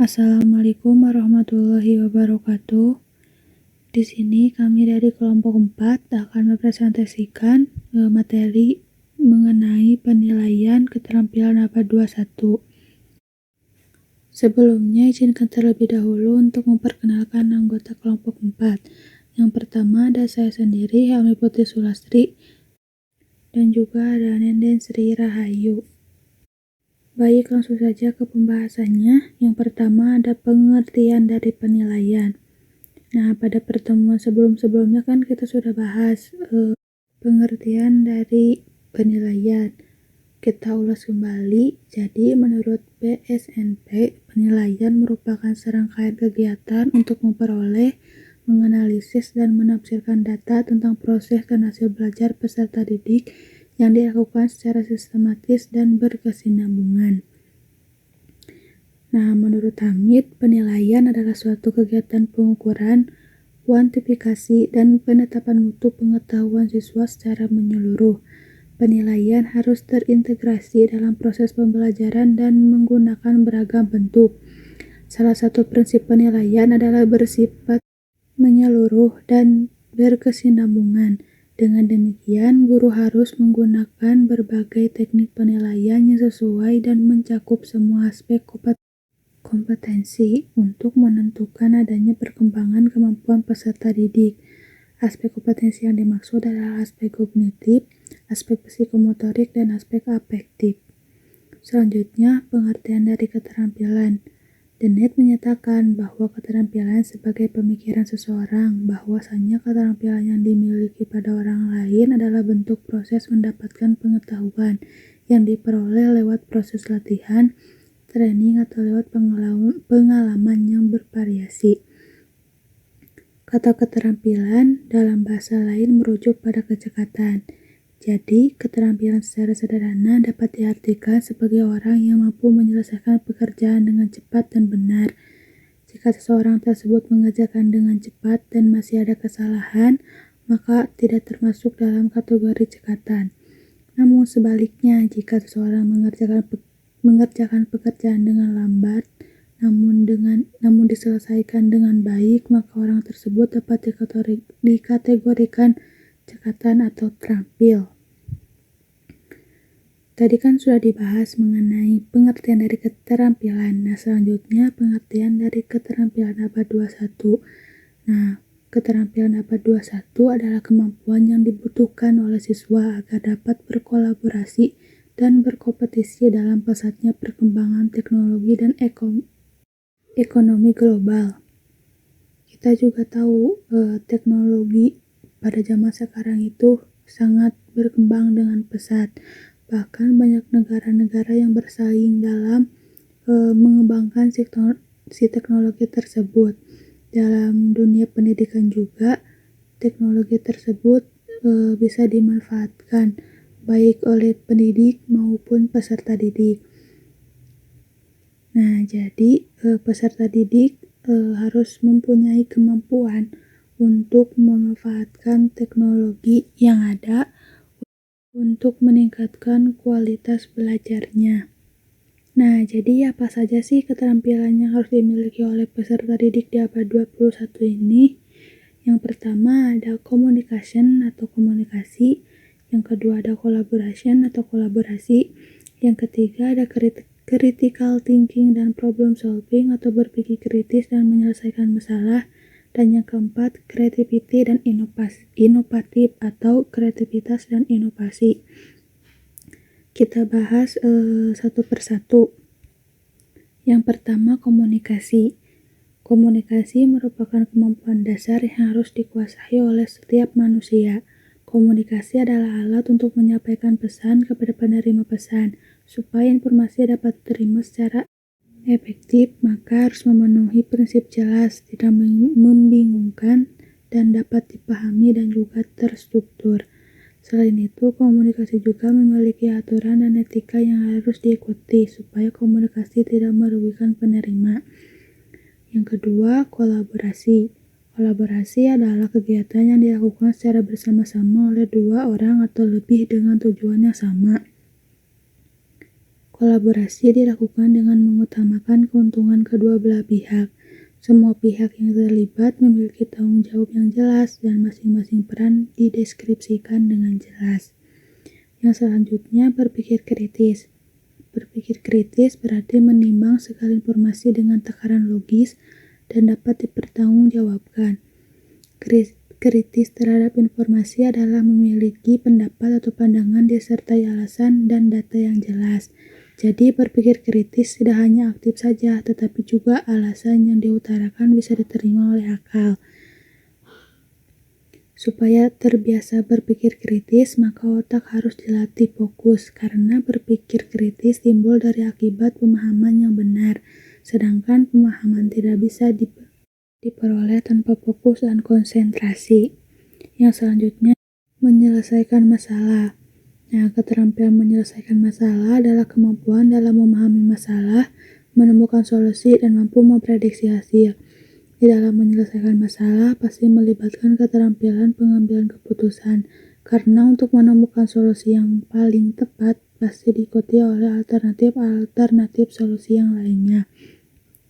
Assalamualaikum warahmatullahi wabarakatuh. Di sini kami dari kelompok 4 akan mempresentasikan materi mengenai penilaian keterampilan abad 21. Sebelumnya izinkan terlebih dahulu untuk memperkenalkan anggota kelompok 4. Yang pertama ada saya sendiri, Helmi Putri Sulastri, dan juga ada Nenden Sri Rahayu. Baik, langsung saja ke pembahasannya. Yang pertama ada pengertian dari penilaian. Nah, pada pertemuan sebelum-sebelumnya kan kita sudah bahas pengertian dari penilaian. Kita ulas kembali. Jadi, menurut PSNP, penilaian merupakan serangkaian kegiatan untuk memperoleh, menganalisis, dan menafsirkan data tentang proses dan hasil belajar peserta didik yang dilakukan secara sistematis dan berkesinambungan. Nah, menurut Hamid, penilaian adalah suatu kegiatan pengukuran, kuantifikasi, dan penetapan mutu pengetahuan siswa secara menyeluruh. Penilaian harus terintegrasi dalam proses pembelajaran dan menggunakan beragam bentuk. Salah satu prinsip penilaian adalah bersifat menyeluruh dan berkesinambungan. Dengan demikian, guru harus menggunakan berbagai teknik penilaian yang sesuai dan mencakup semua aspek kompetensi untuk menentukan adanya perkembangan kemampuan peserta didik. Aspek kompetensi yang dimaksud adalah aspek kognitif, aspek psikomotorik, dan aspek afektif. Selanjutnya, pengertian dari keterampilan. Dennett menyatakan bahwa keterampilan sebagai pemikiran seseorang, bahwasanya keterampilan yang dimiliki pada orang lain adalah bentuk proses mendapatkan pengetahuan yang diperoleh lewat proses latihan, training, atau lewat pengalaman yang bervariasi. Kata keterampilan dalam bahasa lain merujuk pada kecekatan. Jadi, keterampilan secara sederhana dapat diartikan sebagai orang yang mampu menyelesaikan pekerjaan dengan cepat dan benar. Jika seseorang tersebut mengerjakan dengan cepat dan masih ada kesalahan, maka tidak termasuk dalam kategori cekatan. Namun sebaliknya, jika seseorang mengerjakan pekerjaan dengan lambat, namun diselesaikan dengan baik, maka orang tersebut dapat dikategorikan cekatan atau terampil. Tadi kan sudah dibahas mengenai pengertian dari keterampilan. Nah, selanjutnya pengertian dari keterampilan abad 21. Nah, keterampilan abad 21 adalah kemampuan yang dibutuhkan oleh siswa agar dapat berkolaborasi dan berkompetisi dalam pesatnya perkembangan teknologi dan ekonomi global. Kita juga tahu teknologi pada zaman sekarang itu sangat berkembang dengan pesat. Bahkan banyak negara-negara yang bersaing dalam mengembangkan si teknologi tersebut. Dalam dunia pendidikan juga, teknologi tersebut bisa dimanfaatkan baik oleh pendidik maupun peserta didik. Nah, jadi peserta didik harus mempunyai kemampuan untuk memanfaatkan teknologi yang ada untuk meningkatkan kualitas belajarnya. Nah, jadi apa saja sih keterampilan yang harus dimiliki oleh peserta didik di abad 21 ini? Yang pertama ada communication atau komunikasi, yang kedua ada collaboration atau kolaborasi, yang ketiga ada critical thinking dan problem solving atau berpikir kritis dan menyelesaikan masalah, dan yang keempat creativity dan inovatif atau kreativitas dan inovasi. Kita bahas satu persatu. Yang pertama komunikasi. Komunikasi merupakan kemampuan dasar yang harus dikuasai oleh setiap manusia. Komunikasi adalah alat untuk menyampaikan pesan kepada penerima pesan. Supaya informasi dapat diterima secara efektif, maka harus memenuhi prinsip jelas, tidak membingungkan, dan dapat dipahami dan juga terstruktur. Selain itu, komunikasi juga memiliki aturan dan etika yang harus diikuti supaya komunikasi tidak merugikan penerima. Yang kedua, kolaborasi. Kolaborasi adalah kegiatan yang dilakukan secara bersama-sama oleh dua orang atau lebih dengan tujuan yang sama. Kolaborasi dilakukan dengan mengutamakan keuntungan kedua belah pihak. Semua pihak yang terlibat memiliki tanggung jawab yang jelas dan masing-masing peran dideskripsikan dengan jelas. Yang selanjutnya, berpikir kritis. Berpikir kritis berarti menimbang segala informasi dengan takaran logis dan dapat dipertanggungjawabkan. Kritis terhadap informasi adalah memiliki pendapat atau pandangan disertai alasan dan data yang jelas. Jadi berpikir kritis tidak hanya aktif saja, tetapi juga alasan yang diutarakan bisa diterima oleh akal. Supaya terbiasa berpikir kritis, maka otak harus dilatih fokus, karena berpikir kritis timbul dari akibat pemahaman yang benar, sedangkan pemahaman tidak bisa diperoleh tanpa fokus dan konsentrasi. Yang selanjutnya, menyelesaikan masalah. Nah, keterampilan menyelesaikan masalah adalah kemampuan dalam memahami masalah, menemukan solusi, dan mampu memprediksi hasil. Di dalam menyelesaikan masalah pasti melibatkan keterampilan pengambilan keputusan, karena untuk menemukan solusi yang paling tepat pasti diikuti oleh alternatif solusi yang lainnya.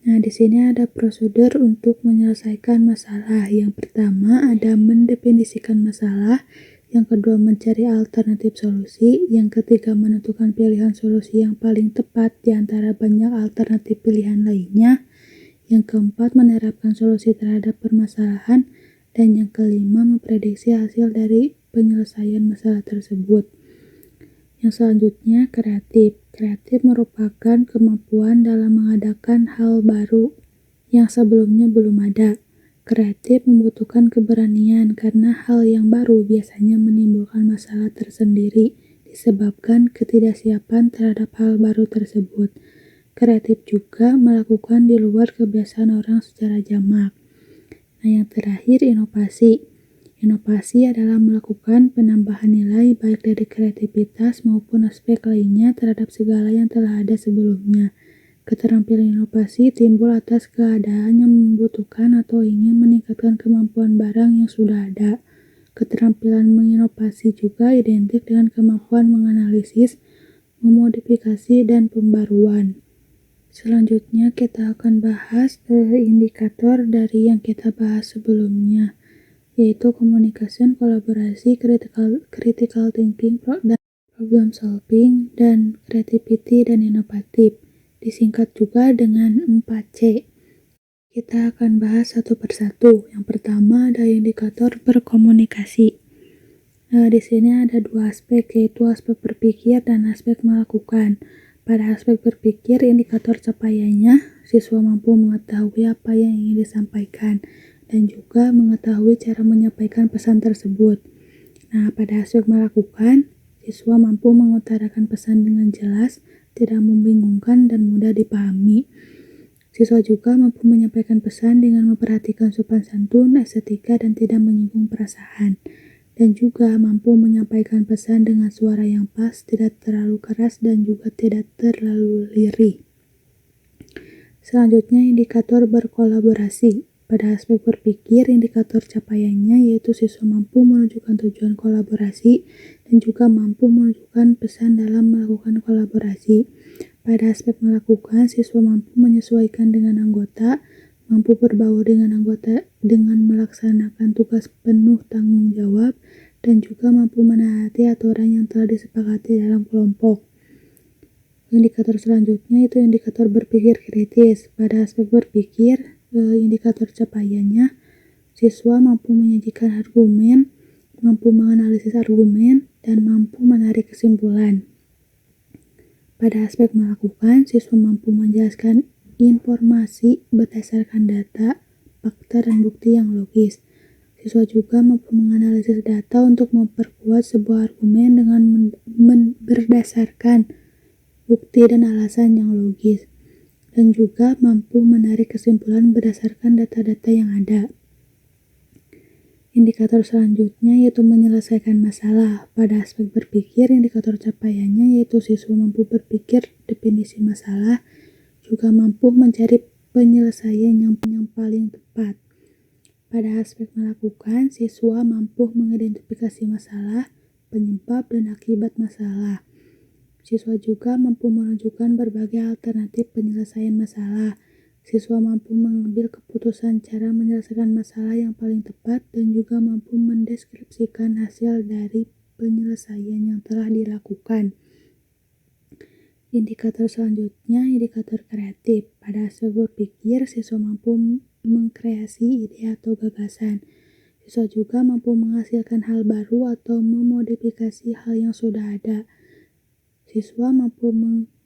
Nah, di sini ada prosedur untuk menyelesaikan masalah. Yang pertama ada mendefinisikan masalah, yang kedua mencari alternatif solusi, yang ketiga menentukan pilihan solusi yang paling tepat di antara banyak alternatif pilihan lainnya, yang keempat menerapkan solusi terhadap permasalahan, dan yang kelima memprediksi hasil dari penyelesaian masalah tersebut. Yang selanjutnya, kreatif. Kreatif merupakan kemampuan dalam mengadakan hal baru yang sebelumnya belum ada. Kreatif membutuhkan keberanian karena hal yang baru biasanya menimbulkan masalah tersendiri disebabkan ketidaksiapan terhadap hal baru tersebut. Kreatif juga melakukan di luar kebiasaan orang secara jamak. Nah, yang terakhir, inovasi. Inovasi adalah melakukan penambahan nilai baik dari kreativitas maupun aspek lainnya terhadap segala yang telah ada sebelumnya. Keterampilan inovasi timbul atas keadaan yang membutuhkan atau ingin meningkatkan kemampuan barang yang sudah ada. Keterampilan menginovasi juga identik dengan kemampuan menganalisis, memodifikasi, dan pembaruan. Selanjutnya kita akan bahas indikator dari yang kita bahas sebelumnya, yaitu communication, kolaborasi, critical thinking, dan problem solving, dan creativity dan inovatif. Disingkat juga dengan 4C. Kita akan bahas satu persatu. Yang pertama ada indikator berkomunikasi. Di sini ada dua aspek, yaitu aspek berpikir dan aspek melakukan. Pada aspek berpikir, indikator capaiannya, siswa mampu mengetahui apa yang ingin disampaikan dan juga mengetahui cara menyampaikan pesan tersebut. Nah, pada aspek melakukan, siswa mampu mengutarakan pesan dengan jelas, tidak membingungkan, dan mudah dipahami. Siswa juga mampu menyampaikan pesan dengan memperhatikan sopan santun, estetika, dan tidak menyinggung perasaan. Dan juga mampu menyampaikan pesan dengan suara yang pas, tidak terlalu keras, dan juga tidak terlalu lirih. Selanjutnya, indikator berkolaborasi. Pada aspek berpikir, indikator capaiannya yaitu siswa mampu menunjukkan tujuan kolaborasi dan juga mampu menunjukkan pesan dalam melakukan kolaborasi. Pada aspek melakukan, siswa mampu menyesuaikan dengan anggota, mampu berbaur dengan anggota dengan melaksanakan tugas penuh tanggung jawab, dan juga mampu menaati aturan yang telah disepakati dalam kelompok. Indikator selanjutnya itu indikator berpikir kritis. Pada aspek berpikir, indikator capaiannya, siswa mampu menyajikan argumen, mampu menganalisis argumen, dan mampu menarik kesimpulan. Pada aspek melakukan, siswa mampu menjelaskan informasi berdasarkan data, fakta, dan bukti yang logis. Siswa juga mampu menganalisis data untuk memperkuat sebuah argumen dengan berdasarkan bukti dan alasan yang logis, dan juga mampu menarik kesimpulan berdasarkan data-data yang ada. Indikator selanjutnya yaitu menyelesaikan masalah. Pada aspek berpikir, indikator capaiannya yaitu siswa mampu berpikir definisi masalah, juga mampu mencari penyelesaian yang paling tepat. Pada aspek melakukan, siswa mampu mengidentifikasi masalah, penyebab, dan akibat masalah. Siswa juga mampu menunjukkan berbagai alternatif penyelesaian masalah. Siswa mampu mengambil keputusan cara menyelesaikan masalah yang paling tepat dan juga mampu mendeskripsikan hasil dari penyelesaian yang telah dilakukan. Indikator selanjutnya, indikator kreatif. Pada hasil berpikir, siswa mampu mengkreasi ide atau gagasan. Siswa juga mampu menghasilkan hal baru atau memodifikasi hal yang sudah ada. Siswa mampu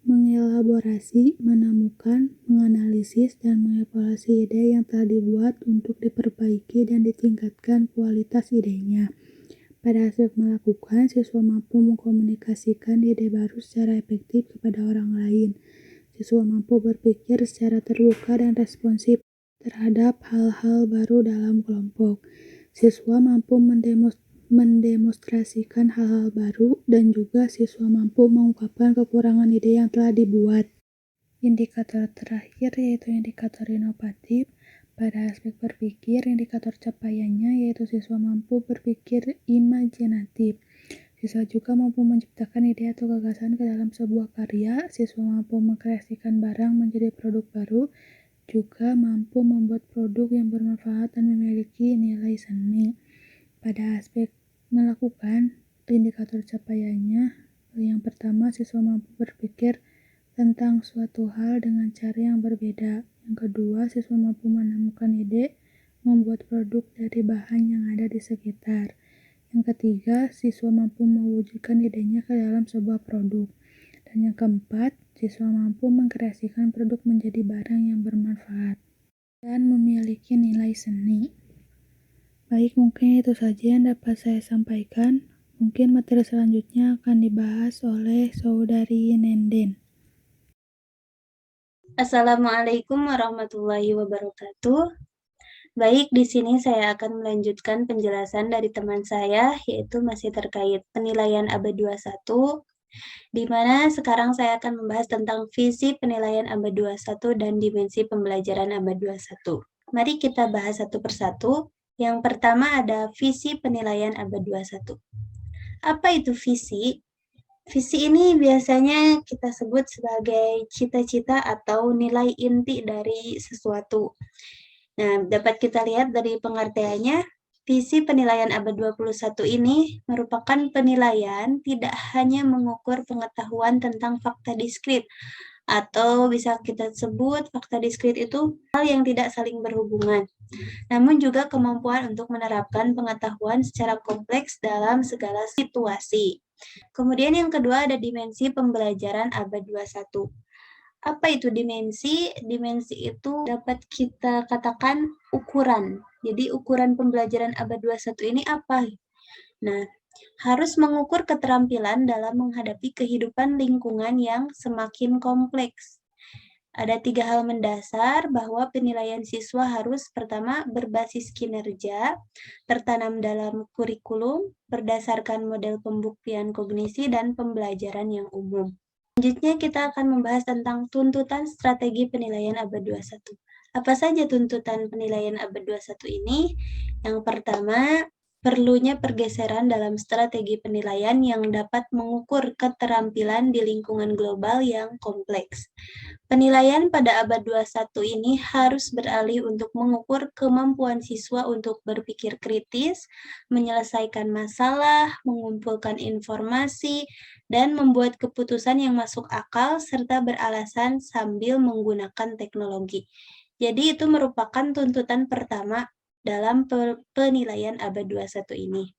mengelaborasi, menemukan, menganalisis, dan mengevaluasi ide yang telah dibuat untuk diperbaiki dan ditingkatkan kualitas idenya. Pada hasil melakukan, siswa mampu mengkomunikasikan ide baru secara efektif kepada orang lain. Siswa mampu berpikir secara terbuka dan responsif terhadap hal-hal baru dalam kelompok. Siswa mampu mendemonstrasikan hal-hal baru dan juga siswa mampu mengungkapkan kekurangan ide yang telah dibuat. Indikator terakhir yaitu indikator inovatif. Pada aspek berpikir, indikator capaiannya yaitu siswa mampu berpikir imajinatif. Siswa juga mampu menciptakan ide atau gagasan ke dalam sebuah karya. Siswa mampu mengkreasikan barang menjadi produk baru, juga mampu membuat produk yang bermanfaat dan memiliki nilai seni. Pada aspek melakukan, indikator capaiannya, yang pertama, siswa mampu berpikir tentang suatu hal dengan cara yang berbeda. Yang kedua, siswa mampu menemukan ide, membuat produk dari bahan yang ada di sekitar. Yang ketiga, siswa mampu mewujudkan idenya ke dalam sebuah produk. Dan yang keempat, siswa mampu mengkreasikan produk menjadi barang yang bermanfaat dan memiliki nilai seni. Baik, mungkin itu saja yang dapat saya sampaikan. Mungkin materi selanjutnya akan dibahas oleh Saudari Nenden. Assalamualaikum warahmatullahi wabarakatuh. Baik, di sini saya akan melanjutkan penjelasan dari teman saya, yaitu masih terkait penilaian abad 21, di mana sekarang saya akan membahas tentang visi penilaian abad 21 dan dimensi pembelajaran abad 21. Mari kita bahas satu persatu. Yang pertama ada visi penilaian abad 21. Apa itu visi? Visi ini biasanya kita sebut sebagai cita-cita atau nilai inti dari sesuatu. Nah, dapat kita lihat dari pengertiannya, visi penilaian abad 21 ini merupakan penilaian tidak hanya mengukur pengetahuan tentang fakta diskrit, atau bisa kita sebut fakta diskrit itu hal yang tidak saling berhubungan, namun juga kemampuan untuk menerapkan pengetahuan secara kompleks dalam segala situasi. Kemudian yang kedua ada dimensi pembelajaran abad 21. Apa itu dimensi? Dimensi itu dapat kita katakan ukuran. Jadi ukuran pembelajaran abad 21 ini apa? Nah, harus mengukur keterampilan dalam menghadapi kehidupan lingkungan yang semakin kompleks. Ada 3 hal mendasar bahwa penilaian siswa harus pertama berbasis kinerja, tertanam dalam kurikulum, berdasarkan model pembuktian kognisi dan pembelajaran yang umum. Selanjutnya kita akan membahas tentang tuntutan strategi penilaian abad 21. Apa saja tuntutan penilaian abad 21 ini? Yang pertama, perlunya pergeseran dalam strategi penilaian yang dapat mengukur keterampilan di lingkungan global yang kompleks. Penilaian pada abad 21 ini harus beralih untuk mengukur kemampuan siswa untuk berpikir kritis, menyelesaikan masalah, mengumpulkan informasi, dan membuat keputusan yang masuk akal serta beralasan sambil menggunakan teknologi. Jadi itu merupakan tuntutan pertama dalam penilaian abad 21 ini.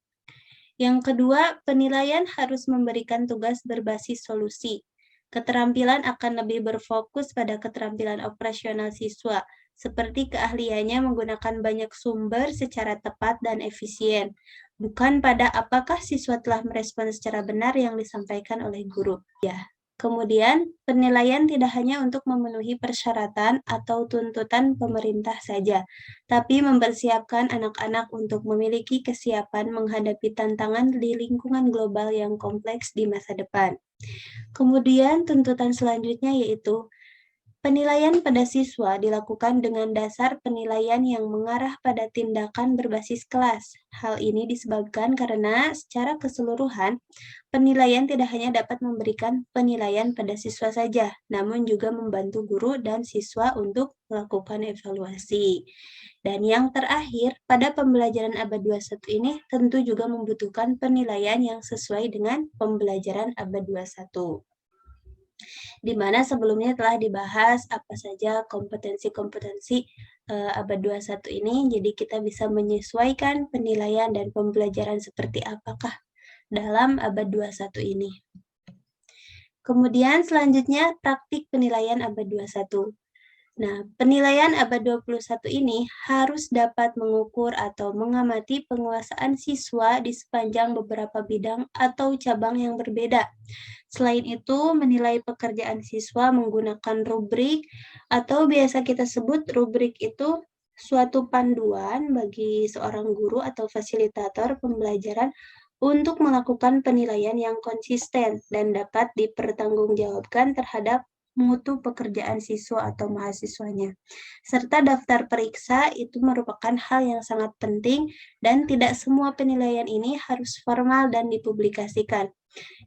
Yang kedua, penilaian harus memberikan tugas berbasis solusi. Keterampilan akan lebih berfokus pada keterampilan operasional siswa, seperti keahliannya menggunakan banyak sumber secara tepat dan efisien, bukan pada apakah siswa telah merespon secara benar yang disampaikan oleh guru. Ya. Kemudian, penilaian tidak hanya untuk memenuhi persyaratan atau tuntutan pemerintah saja, tapi mempersiapkan anak-anak untuk memiliki kesiapan menghadapi tantangan di lingkungan global yang kompleks di masa depan. Kemudian tuntutan selanjutnya yaitu Penilaian pada siswa dilakukan dengan dasar penilaian yang mengarah pada tindakan berbasis kelas. Hal ini disebabkan karena secara keseluruhan, penilaian tidak hanya dapat memberikan penilaian pada siswa saja, namun juga membantu guru dan siswa untuk melakukan evaluasi. Dan yang terakhir, pada pembelajaran abad 21 ini tentu juga membutuhkan penilaian yang sesuai dengan pembelajaran abad 21. Di mana sebelumnya telah dibahas apa saja kompetensi-kompetensi abad 21 ini, jadi kita bisa menyesuaikan penilaian dan pembelajaran seperti apakah dalam abad 21 ini. Kemudian selanjutnya praktik penilaian abad 21. Nah, penilaian abad 21 ini harus dapat mengukur atau mengamati penguasaan siswa di sepanjang beberapa bidang atau cabang yang berbeda. Selain itu, menilai pekerjaan siswa menggunakan rubrik atau biasa kita sebut rubrik itu suatu panduan bagi seorang guru atau fasilitator pembelajaran untuk melakukan penilaian yang konsisten dan dapat dipertanggungjawabkan terhadap mutu pekerjaan siswa atau mahasiswanya. Serta daftar periksa itu merupakan hal yang sangat penting dan tidak semua penilaian ini harus formal dan dipublikasikan.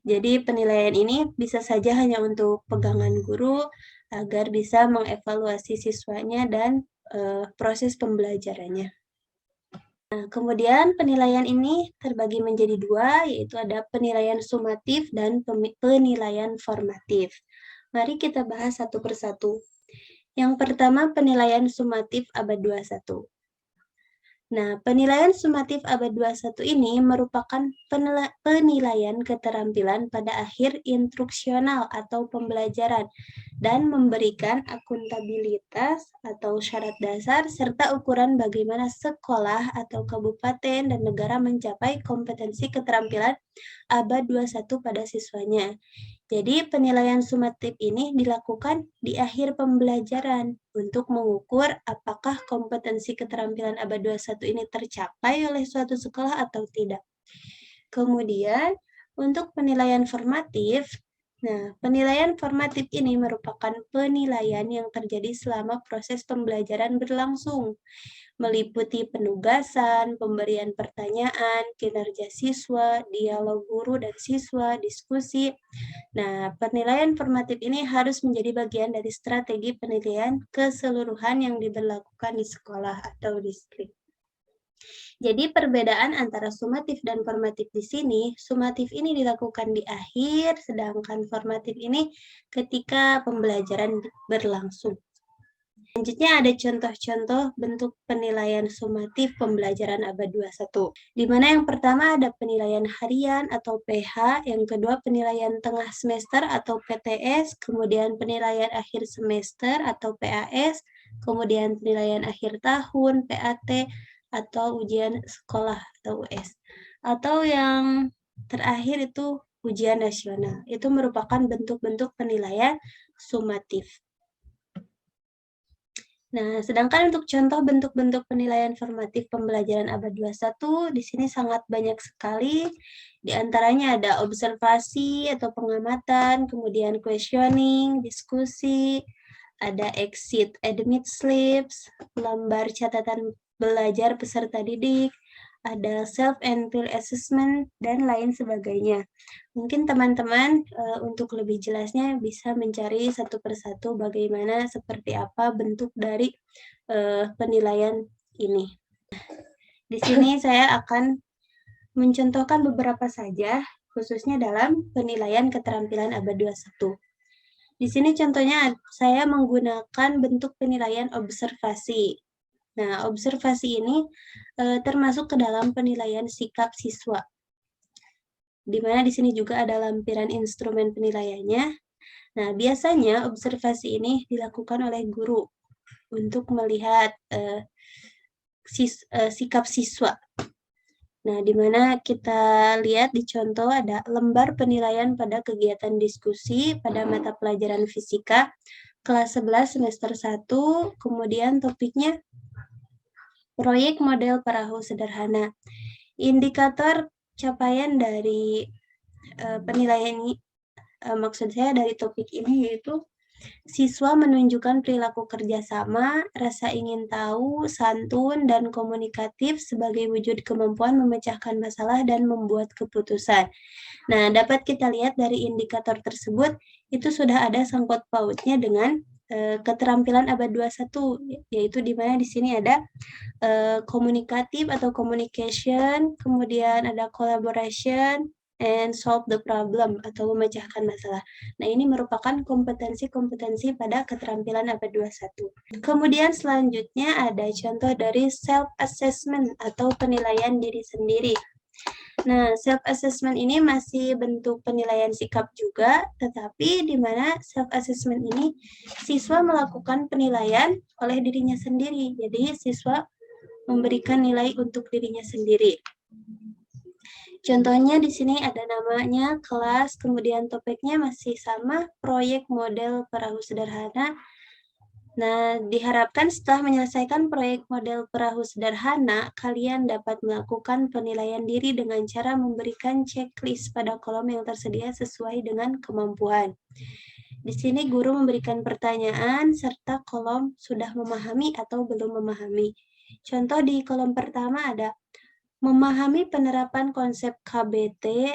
Jadi penilaian ini bisa saja hanya untuk pegangan guru agar bisa mengevaluasi siswanya dan proses pembelajarannya. Nah, kemudian penilaian ini terbagi menjadi dua, yaitu ada penilaian sumatif dan penilaian formatif. Mari kita bahas satu persatu. Yang pertama, penilaian sumatif abad 21. Nah, penilaian sumatif abad 21 ini merupakan penilaian keterampilan pada akhir instruksional atau pembelajaran dan memberikan akuntabilitas atau syarat dasar serta ukuran bagaimana sekolah atau kabupaten dan negara mencapai kompetensi keterampilan abad 21 pada siswanya. Jadi penilaian sumatif ini dilakukan di akhir pembelajaran untuk mengukur apakah kompetensi keterampilan abad 21 ini tercapai oleh suatu sekolah atau tidak. Kemudian untuk penilaian formatif, nah penilaian formatif ini merupakan penilaian yang terjadi selama proses pembelajaran berlangsung, meliputi penugasan, pemberian pertanyaan, kinerja siswa, dialog guru dan siswa, diskusi. Nah, penilaian formatif ini harus menjadi bagian dari strategi penilaian keseluruhan yang diberlakukan di sekolah atau distrik. Jadi perbedaan antara sumatif dan formatif di sini, sumatif ini dilakukan di akhir, sedangkan formatif ini ketika pembelajaran berlangsung. Selanjutnya ada contoh-contoh bentuk penilaian sumatif pembelajaran abad 21. Di mana yang pertama ada penilaian harian atau PH, yang kedua penilaian tengah semester atau PTS, kemudian penilaian akhir semester atau PAS, kemudian penilaian akhir tahun PAT, atau ujian sekolah atau US. Atau yang terakhir itu ujian nasional. Itu merupakan bentuk-bentuk penilaian sumatif. Nah, sedangkan untuk contoh bentuk-bentuk penilaian formatif pembelajaran abad 21, di sini sangat banyak sekali. Di antaranya ada observasi atau pengamatan, kemudian questioning, diskusi, ada exit admit slips, lembar catatan belajar peserta didik, ada self and peer assessment, dan lain sebagainya. Mungkin teman-teman untuk lebih jelasnya bisa mencari satu persatu bagaimana seperti apa bentuk dari penilaian ini. Di sini saya akan mencontohkan beberapa saja, khususnya dalam penilaian keterampilan abad 21. Di sini contohnya saya menggunakan bentuk penilaian observasi. Nah, observasi ini termasuk ke dalam penilaian sikap siswa. Di mana di sini juga ada lampiran instrumen penilaiannya. Nah, biasanya observasi ini dilakukan oleh guru untuk melihat sikap siswa. Nah, di mana kita lihat di contoh ada lembar penilaian pada kegiatan diskusi pada mata pelajaran fisika kelas 11 semester 1, kemudian topiknya proyek model perahu sederhana. Indikator capaian dari penilaian ini, maksud saya dari topik ini yaitu Siswa menunjukkan perilaku kerjasama, rasa ingin tahu, santun, dan komunikatif sebagai wujud kemampuan memecahkan masalah dan membuat keputusan. Nah, dapat kita lihat dari indikator tersebut, itu sudah ada sangkut pautnya dengan keterampilan abad 21, yaitu di mana di sini ada komunikatif atau communication, kemudian ada collaboration, and solve the problem atau memecahkan masalah. Nah, ini merupakan kompetensi-kompetensi pada keterampilan abad 21. Kemudian selanjutnya ada contoh dari self-assessment atau penilaian diri sendiri. Nah, self-assessment ini masih bentuk penilaian sikap juga, tetapi di mana self-assessment ini siswa melakukan penilaian oleh dirinya sendiri. Jadi, siswa memberikan nilai untuk dirinya sendiri. Contohnya di sini ada namanya kelas, kemudian topiknya masih sama, proyek model perahu sederhana. Nah, diharapkan setelah menyelesaikan proyek model perahu sederhana, kalian dapat melakukan penilaian diri dengan cara memberikan checklist pada kolom yang tersedia sesuai dengan kemampuan. Di sini guru memberikan pertanyaan serta kolom sudah memahami atau belum memahami. Contoh di kolom pertama ada memahami penerapan konsep KBT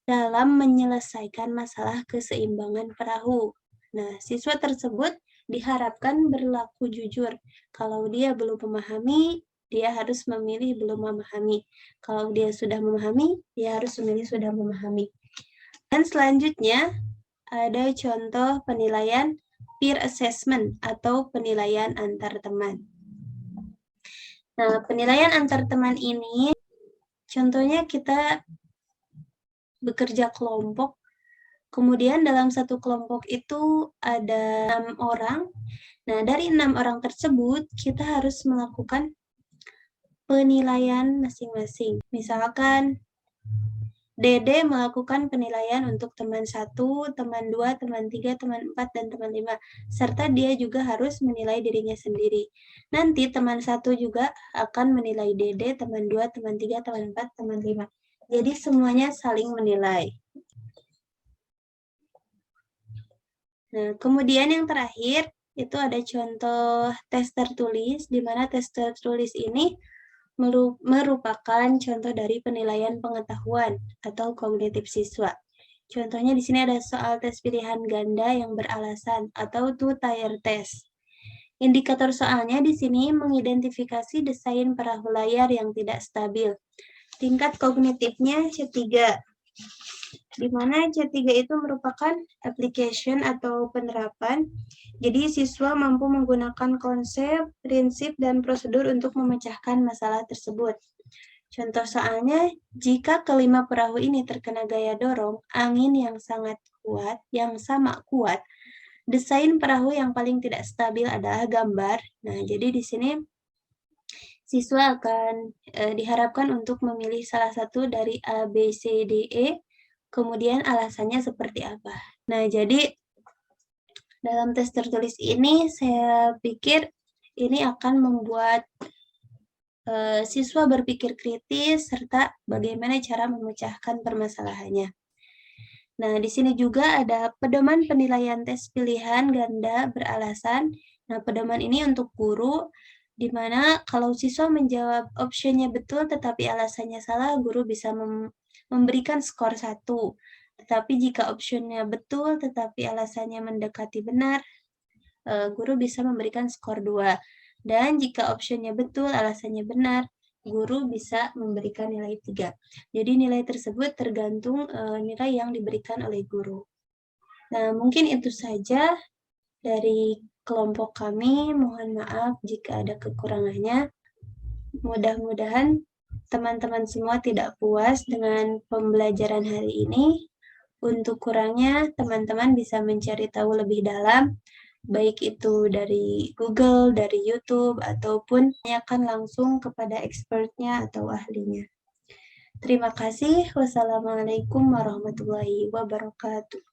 dalam menyelesaikan masalah keseimbangan perahu. Nah, siswa tersebut diharapkan berlaku jujur. Kalau dia belum memahami, dia harus memilih belum memahami. Kalau dia sudah memahami, dia harus memilih sudah memahami. Dan selanjutnya, ada contoh penilaian peer assessment atau penilaian antar teman. Nah, penilaian antar teman ini, contohnya kita bekerja kelompok, kemudian dalam satu kelompok itu ada 6 orang. Nah, dari 6 orang tersebut, kita harus melakukan penilaian masing-masing. Misalkan, Dede melakukan penilaian untuk teman 1, teman 2, teman 3, teman 4, dan teman 5. Serta dia juga harus menilai dirinya sendiri. Nanti teman 1 juga akan menilai Dede, teman 2, teman 3, teman 4, teman 5. Jadi semuanya saling menilai. Nah, kemudian yang terakhir, itu ada contoh tes tertulis, di mana tes tertulis ini merupakan contoh dari penilaian pengetahuan atau kognitif siswa. Contohnya di sini ada soal tes pilihan ganda yang beralasan atau two-tier test. Indikator soalnya di sini mengidentifikasi desain perahu layar yang tidak stabil. Tingkat kognitifnya C3, di mana C3 itu merupakan application atau penerapan. Jadi siswa mampu menggunakan konsep, prinsip, dan prosedur untuk memecahkan masalah tersebut. Contoh soalnya, jika kelima perahu ini terkena gaya dorong, angin yang sama kuat, desain perahu yang paling tidak stabil adalah gambar. Nah, jadi di sini siswa akan diharapkan untuk memilih salah satu dari A, B, C, D, E, kemudian alasannya seperti apa. Nah, jadi dalam tes tertulis ini saya pikir ini akan membuat siswa berpikir kritis serta bagaimana cara memecahkan permasalahannya. Nah, di sini juga ada pedoman penilaian tes pilihan ganda beralasan. Nah, pedoman ini untuk guru, di mana kalau siswa menjawab optionnya betul tetapi alasannya salah, guru bisa memberikan skor 1. Tetapi jika optionnya betul tetapi alasannya mendekati benar, guru bisa memberikan skor 2. Dan jika optionnya betul, alasannya benar, guru bisa memberikan nilai 3. Jadi nilai tersebut tergantung nilai yang diberikan oleh guru. Nah, mungkin itu saja dari kelompok kami. Mohon maaf jika ada kekurangannya. Mudah-mudahan teman-teman semua tidak puas dengan pembelajaran hari ini. Untuk kurangnya, teman-teman bisa mencari tahu lebih dalam, baik itu dari Google, dari YouTube, ataupun tanyakan langsung kepada expertnya atau ahlinya. Terima kasih. Wassalamualaikum warahmatullahi wabarakatuh.